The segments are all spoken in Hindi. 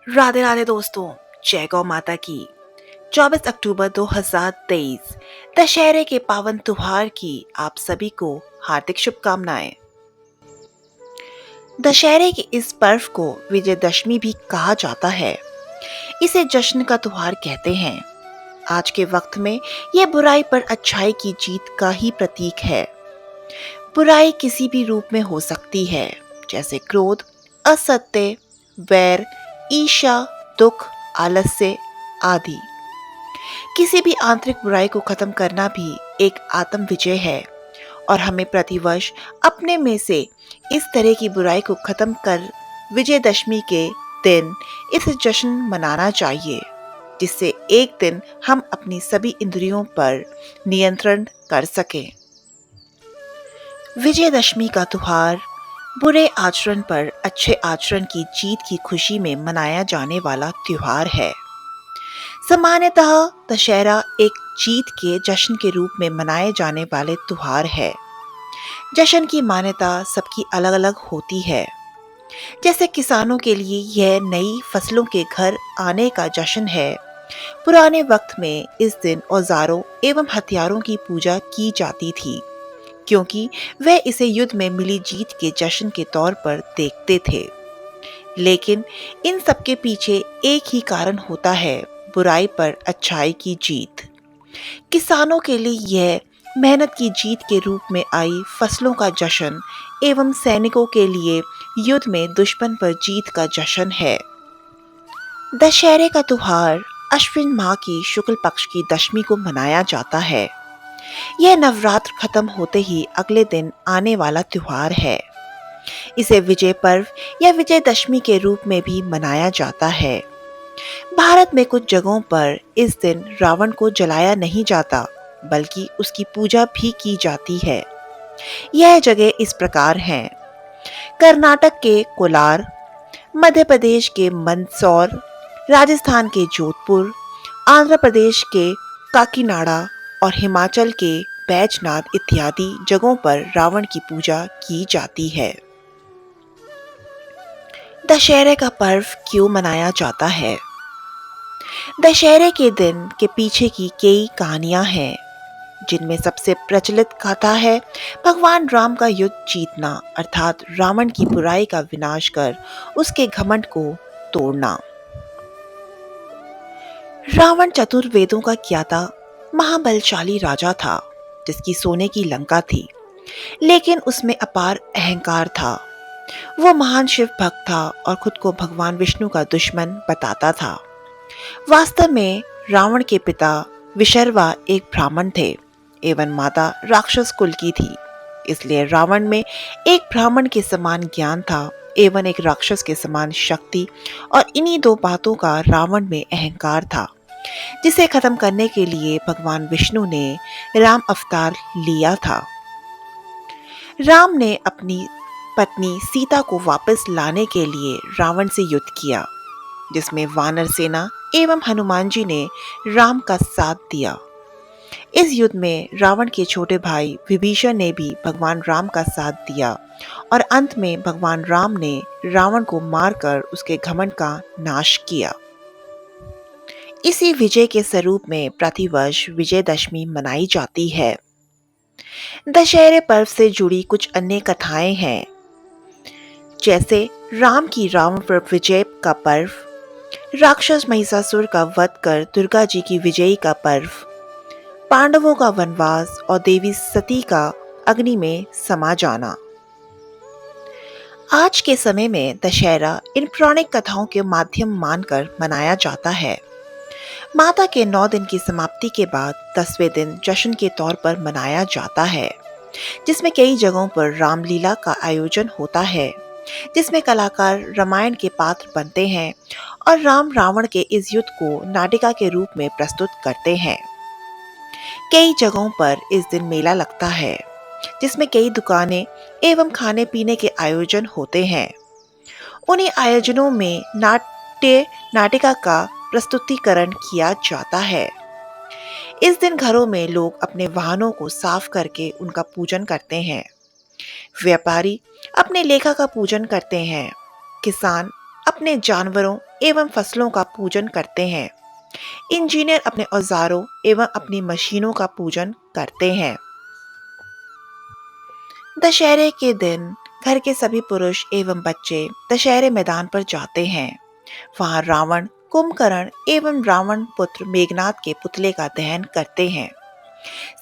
राधे राधे दोस्तों। जय गौ माता की। 24 अक्टूबर 2023 दशहरे के पावन त्योहार की आप सभी को हार्दिक शुभकामनाएं। दशहरे के इस पर्व को विजयदशमी भी कहा जाता है। इसे जश्न का त्योहार कहते हैं। आज के वक्त में यह बुराई पर अच्छाई की जीत का ही प्रतीक है। बुराई किसी भी रूप में हो सकती है, जैसे क्रोध, असत्य, वैर, ईर्ष्या, दुख, आलस्य आदि। किसी भी आंतरिक बुराई को खत्म करना भी एक आत्म विजय है और हमें प्रतिवर्ष अपने में से इस तरह की बुराई को खत्म कर विजयदशमी के दिन इस जश्न मनाना चाहिए, जिससे एक दिन हम अपनी सभी इंद्रियों पर नियंत्रण कर सकें। विजयदशमी का त्योहार बुरे आचरण पर अच्छे आचरण की जीत की खुशी में मनाया जाने वाला त्योहार है। सामान्यतः दशहरा एक जीत के जश्न के रूप में मनाए जाने वाले त्योहार है। जश्न की मान्यता सबकी अलग अलग होती है। जैसे किसानों के लिए यह नई फसलों के घर आने का जश्न है। पुराने वक्त में इस दिन औजारों एवं हथियारों की पूजा की जाती थी, क्योंकि वे इसे युद्ध में मिली जीत के जश्न के तौर पर देखते थे। लेकिन इन सब के पीछे एक ही कारण होता है, बुराई पर अच्छाई की जीत। किसानों के लिए यह मेहनत की जीत के रूप में आई फसलों का जश्न एवं सैनिकों के लिए युद्ध में दुश्मन पर जीत का जश्न है। दशहरे का त्योहार अश्विन माह की शुक्ल पक्ष की दशमी को मनाया जाता है। यह नवरात्र खत्म होते ही अगले दिन आने वाला त्योहार है। इसे विजय पर्व या विजयदशमी के रूप में भी मनाया जाता है। भारत में कुछ जगहों पर इस दिन रावण को जलाया नहीं जाता, बल्कि उसकी पूजा भी की जाती है। यह जगह इस प्रकार हैं: कर्नाटक के कोलार, मध्य प्रदेश के मंदसौर, राजस्थान के जोधपुर, आंध्र प्रदेश के काकीनाडा और हिमाचल के बैजनाथ इत्यादि जगहों पर रावण की पूजा की जाती है। दशहरे का पर्व क्यों मनाया जाता है? दशहरे के दिन के पीछे की कई कहानियां हैं, जिनमें सबसे प्रचलित कथा है भगवान राम का युद्ध जीतना, अर्थात रावण की बुराई का विनाश कर उसके घमंड को तोड़ना। रावण चतुर्वेदों का ज्ञाता महाबलशाली राजा था, जिसकी सोने की लंका थी, लेकिन उसमें अपार अहंकार था। वो महान शिव भक्त था और खुद को भगवान विष्णु का दुश्मन बताता था। वास्तव में रावण के पिता विशर्वा एक ब्राह्मण थे एवं माता राक्षस कुल की थी। इसलिए रावण में एक ब्राह्मण के समान ज्ञान था एवं एक राक्षस के समान शक्ति, और इन्हीं दो बातों का रावण में अहंकार था, जिसे खत्म करने के लिए भगवान विष्णु ने राम अवतार लिया था। राम ने अपनी पत्नी सीता को वापस लाने के लिए रावण से युद्ध किया, जिसमें वानर सेना एवं हनुमान जी ने राम का साथ दिया। इस युद्ध में रावण के छोटे भाई विभीषण ने भी भगवान राम का साथ दिया और अंत में भगवान राम ने रावण को मारकर उसके घमंड का नाश किया। इसी विजय के स्वरूप में प्रतिवर्ष विजयदशमी मनाई जाती है। दशहरे पर्व से जुड़ी कुछ अन्य कथाएं हैं, जैसे राम की रावण पर विजय का पर्व, राक्षस महिषासुर का वध कर दुर्गा जी की विजयी का पर्व, पांडवों का वनवास और देवी सती का अग्नि में समा जाना। आज के समय में दशहरा इन पौराणिक कथाओं के माध्यम मानकर मनाया जाता है। माता के 9 दिन की समाप्ति के बाद 10वें दिन जश्न के तौर पर मनाया जाता है, जिसमें कई जगहों पर रामलीला का आयोजन होता है, जिसमें कलाकार रामायण के पात्र बनते हैं और राम रावण के इस युद्ध को नाटिका के रूप में प्रस्तुत करते हैं। कई जगहों पर इस दिन मेला लगता है, जिसमें कई दुकानें एवं खाने पीने के आयोजन होते हैं। उन्हीं आयोजनों में नाटिका का प्रस्तुतिकरण किया जाता है। इस दिन घरों में लोग अपने वाहनों को साफ करके उनका पूजन करते हैं। व्यापारी अपने लेखा का पूजन करते हैं। किसान अपने जानवरों एवं फसलों का पूजन करते हैं। इंजीनियर अपने औजारों एवं अपनी मशीनों का पूजन करते हैं। दशहरे के दिन घर के सभी पुरुष एवं बच्चे दशहरे मैदान पर जाते हैं। वहां रावण, कुंभकर्ण एवं रावण पुत्र मेघनाद के पुतले का दहन करते हैं।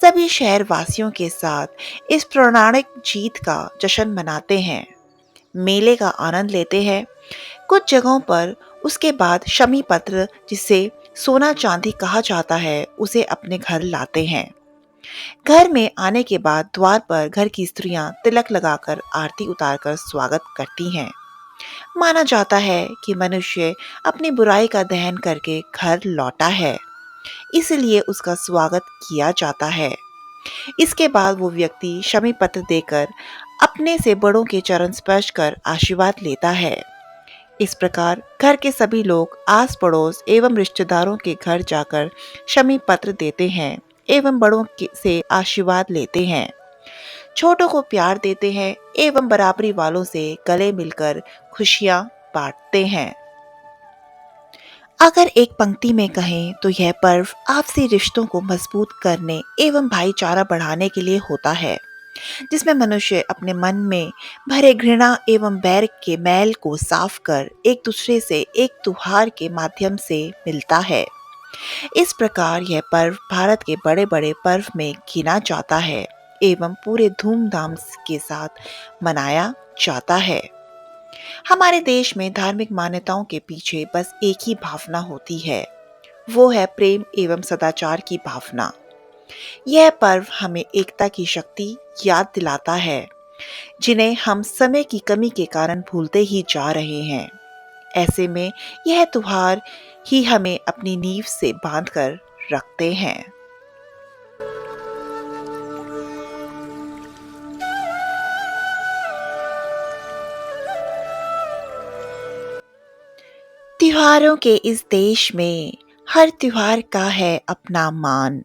सभी शहर वासियों के साथ इस पौराणिक जीत का जश्न मनाते हैं, मेले का आनंद लेते हैं। कुछ जगहों पर उसके बाद शमी पत्र, जिसे सोना चांदी कहा जाता है, उसे अपने घर लाते हैं। घर में आने के बाद द्वार पर घर की स्त्रियां तिलक लगाकर आरती उतारकर स्वागत करती हैं। माना जाता है कि मनुष्य अपनी बुराई का दहन करके घर लौटा है, इसलिए उसका स्वागत किया जाता है। इसके बाद वो व्यक्ति शमी पत्र देकर अपने से बड़ों के चरण स्पर्श कर आशीर्वाद लेता है। इस प्रकार घर के सभी लोग आस पड़ोस एवं रिश्तेदारों के घर जाकर शमी पत्र देते हैं एवं बड़ों से आशीर्वाद लेते हैं, छोटों को प्यार देते हैं एवं बराबरी वालों से गले मिलकर खुशियां बांटते हैं। अगर एक पंक्ति में कहें तो यह पर्व आपसी रिश्तों को मजबूत करने एवं भाईचारा बढ़ाने के लिए होता है, जिसमें मनुष्य अपने मन में भरे घृणा एवं बैर के मैल को साफ कर एक दूसरे से एक त्योहार के माध्यम से मिलता है। इस प्रकार यह पर्व भारत के बड़े बड़े पर्व में गिना जाता है एवं पूरे धूमधाम के साथ मनाया जाता है। हमारे देश में धार्मिक मान्यताओं के पीछे बस एक ही भावना होती है, वो है प्रेम एवं सदाचार की भावना। यह पर्व हमें एकता की शक्ति याद दिलाता है, जिन्हें हम समय की कमी के कारण भूलते ही जा रहे हैं। ऐसे में यह त्योहार ही हमें अपनी नींव से बांधकर रखते हैं। त्योहारों के इस देश में हर त्योहार का है अपना मान,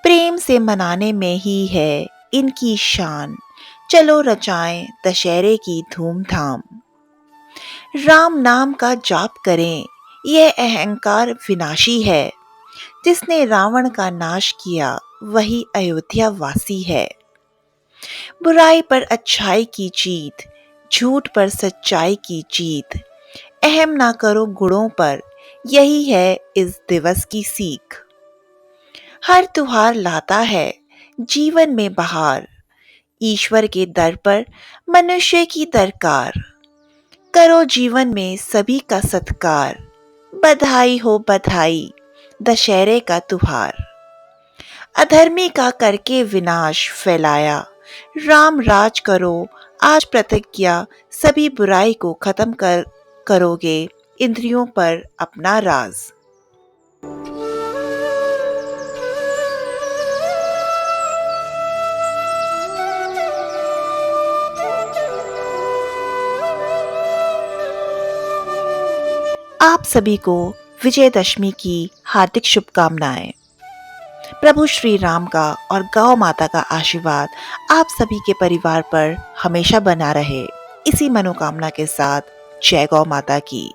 प्रेम से मनाने में ही है इनकी शान। चलो रचाएं दशहरे की धूमधाम, राम नाम का जाप करें, यह अहंकार विनाशी है। जिसने रावण का नाश किया वही अयोध्या वासी है। बुराई पर अच्छाई की जीत, झूठ पर सच्चाई की जीत। अहम ना करो गुणों पर, यही है इस दिवस की सीख। हर त्योहार लाता है जीवन में बहार, ईश्वर के दर पर मनुष्य की दरकार। करो जीवन में सभी का सत्कार, बधाई हो बधाई दशहरे का त्योहार। अधर्मी का करके विनाश फैलाया, राम राज करो आज प्रतिज्ञा। सभी बुराई को खत्म करोगे इंद्रियों पर अपना राज। आप सभी को विजयदशमी की हार्दिक शुभकामनाएं। प्रभु श्री राम का और गौ माता का आशीर्वाद आप सभी के परिवार पर हमेशा बना रहे, इसी मनोकामना के साथ जय गौ माता की।